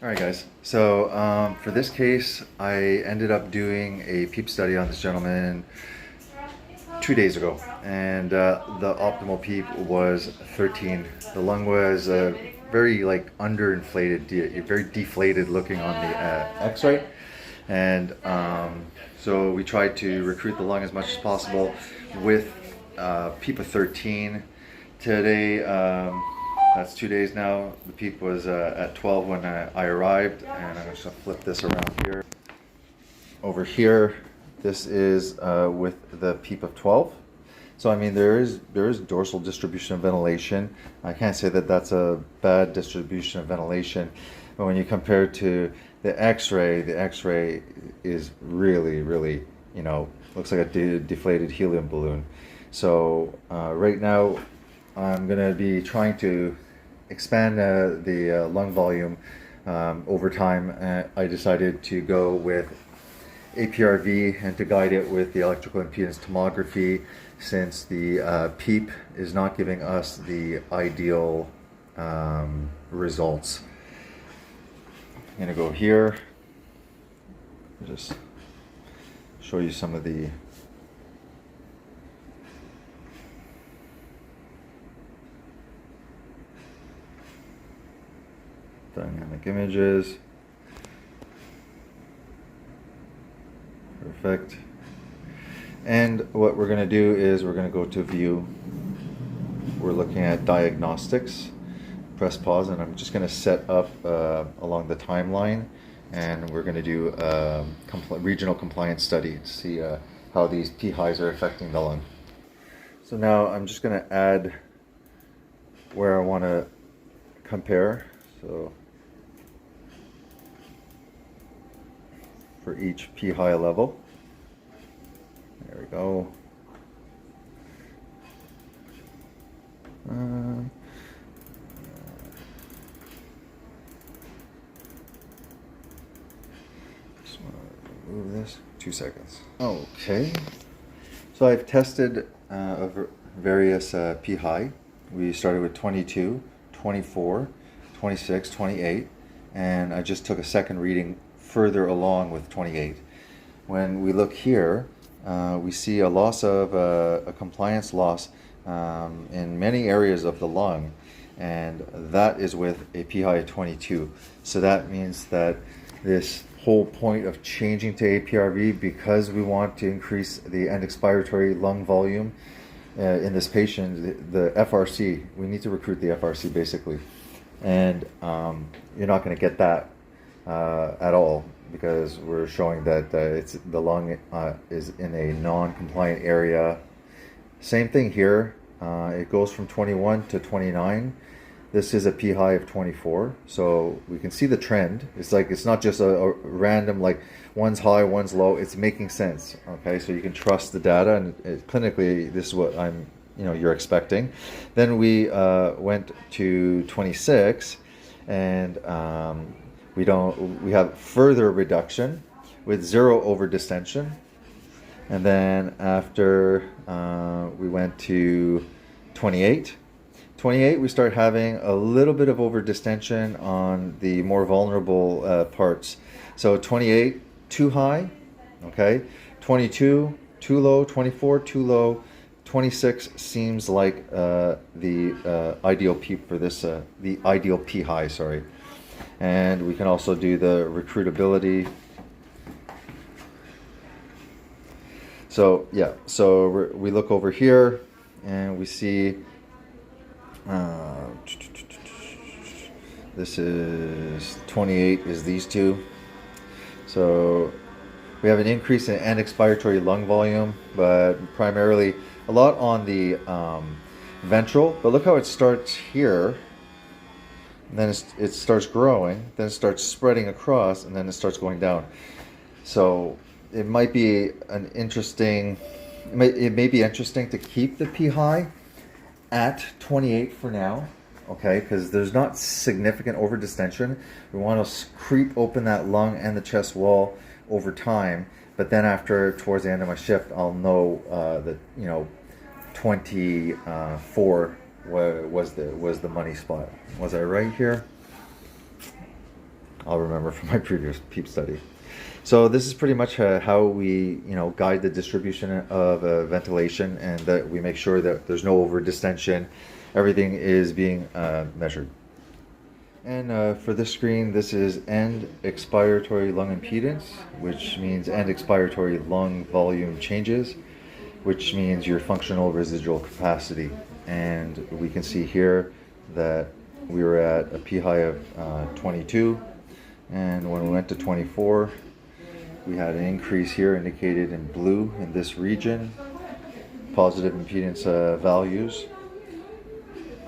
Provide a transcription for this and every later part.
All right, guys. So for this case, I ended up doing a PEEP study on this gentleman 2 days ago, and the optimal PEEP was 13. The lung was very like underinflated, very deflated looking on the X-ray, and so we tried to recruit the lung as much as possible with PEEP of 13. Today. That's 2 days now. The peak was at 12 when I arrived, and I'm just gonna flip this around here. Over here, this is with the PEEP of 12. So I mean, there is dorsal distribution of ventilation. I can't say that that's a bad distribution of ventilation, but when you compare it to the X-ray is really, looks like a deflated helium balloon. So right now, I'm going to be trying to expand the lung volume over time. I decided to go with APRV and to guide it with the electrical impedance tomography, since the PEEP is not giving us the ideal results. I'm going to go here, just show you some of the dynamic images. Perfect. And what we're going to do is we're going to go to view. We're looking at diagnostics. Press pause, and I'm just going to set up along the timeline, and we're going to do a regional compliance study to see how these P highs are affecting the lung. So now I'm just going to add where I want to compare. So for each P high level. There we go. Just want to remove this. 2 seconds. Okay. So I've tested various P high. We started with 22, 24, 26, 28, and I just took a second reading further along with 28. When we look here, we see a loss of a compliance loss in many areas of the lung, and that is with a P high of 22. So that means that this whole point of changing to APRV, because we want to increase the end expiratory lung volume in this patient, the FRC, we need to recruit the FRC basically. And you're not going to get that at all, because we're showing that the lung is in a non-compliant area. Same thing here. It goes from 21 to 29. This is a P high of 24, so we can see the trend. It's like, it's not just a random, like one's high, one's low. It's making sense. Okay, so you can trust the data, and clinically, this is what you're expecting. Then we went to 26, and we have further reduction with 0 over distension. And then after we went to 28, we start having a little bit of over distension on the more vulnerable parts. So 28, too high, okay? 22, too low. 24, too low. 26 seems like the ideal peak for this, the ideal P high, sorry. And we can also do the recruitability. So yeah, so we look over here and we see this is 28 is these two. So we have an increase in end expiratory lung volume, but primarily a lot on the ventral. But look how it starts here. And then it starts growing, then it starts spreading across, and then it starts going down. So it might be an interesting, it may be interesting to keep the P high at 28 for now, okay, because there's not significant over distension. We want to creep open that lung and the chest wall over time, but then towards the end of my shift, I'll know that 24 was the money spot. Was I right here? I'll remember from my previous PEEP study. So this is pretty much how we, guide the distribution of ventilation, and that we make sure that there's no over distension. Everything is being measured. And for this screen, this is end expiratory lung impedance, which means end expiratory lung volume changes, which means your functional residual capacity. And we can see here that we were at a P high of 22, and when we went to 24, we had an increase here indicated in blue in this region, positive impedance values.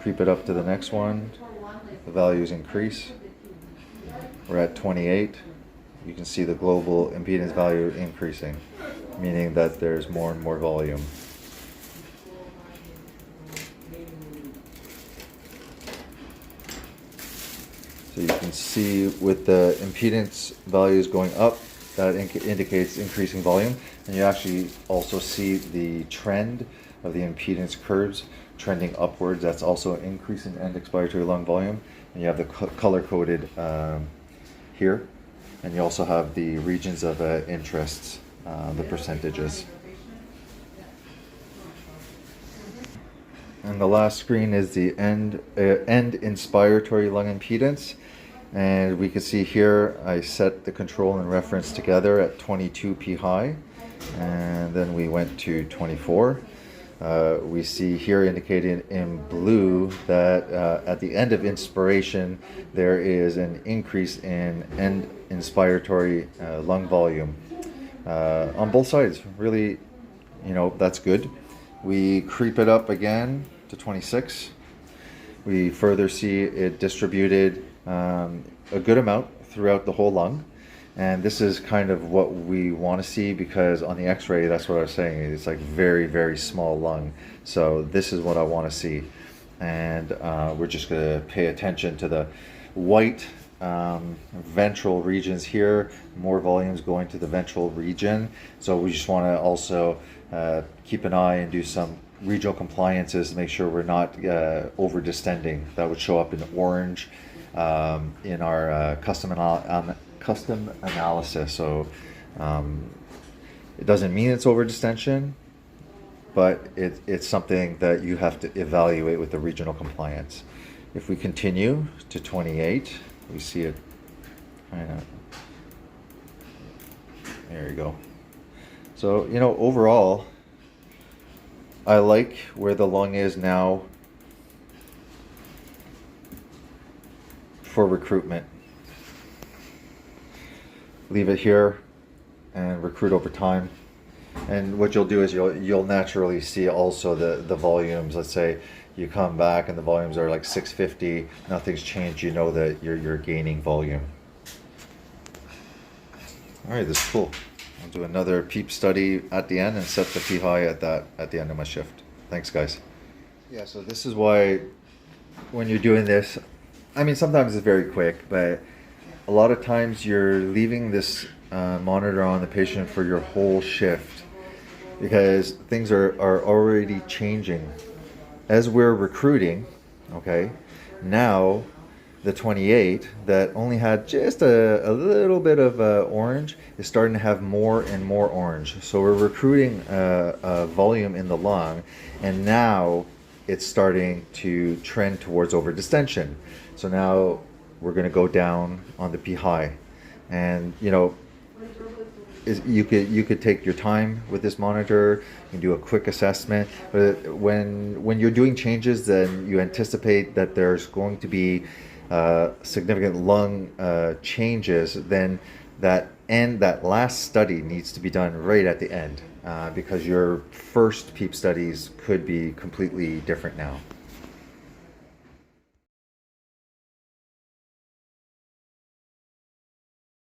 Creep it up to the next one, the values increase. We're at 28. You can see the global impedance value increasing, meaning that there's more and more volume. So you can see with the impedance values going up, that indicates increasing volume. And you actually also see the trend of the impedance curves trending upwards. That's also increasing end expiratory lung volume. And you have the color-coded here. And you also have the regions of interest, the percentages. And the last screen is the end inspiratory lung impedance. And we can see here I set the control and reference together at 22 P high, and then we went to 24. We see here indicated in blue that at the end of inspiration there is an increase in end inspiratory lung volume on both sides. Really, that's good. We creep it up again to 26. We further see it distributed a good amount throughout the whole lung, and this is kind of what we want to see, because on the x-ray, that's what I was saying, it's like very, very small lung. So this is what I want to see, and we're just going to pay attention to the white ventral regions here, more volumes going to the ventral region. So we just want to also keep an eye and do some regional compliances to make sure we're not over distending. That would show up in orange in our custom analysis. So it doesn't mean it's over distension, but it's something that you have to evaluate with the regional compliance. If we continue to 28, we see it kind of, there you go. So, overall, I like where the lung is now for recruitment. Leave it here and recruit over time. And what you'll do is you'll naturally see also the volumes. Let's say you come back and the volumes are like 650, nothing's changed, you know that you're gaining volume. All right, this is cool. I'll do another PEEP study at the end and set the P high at the end of my shift. Thanks, guys. Yeah, so this is why when you're doing this, I mean, sometimes it's very quick, but a lot of times you're leaving this monitor on the patient for your whole shift, because things are already changing. As we're recruiting, okay, now the 28 that only had just a little bit of orange is starting to have more and more orange. So we're recruiting volume in the lung, and now it's starting to trend towards over distension. So now we're going to go down on the P high, and you could take your time with this monitor and do a quick assessment. But when you're doing changes, then you anticipate that there's going to be significant lung changes. Then that last study needs to be done right at the end, because your first PEEP studies could be completely different now.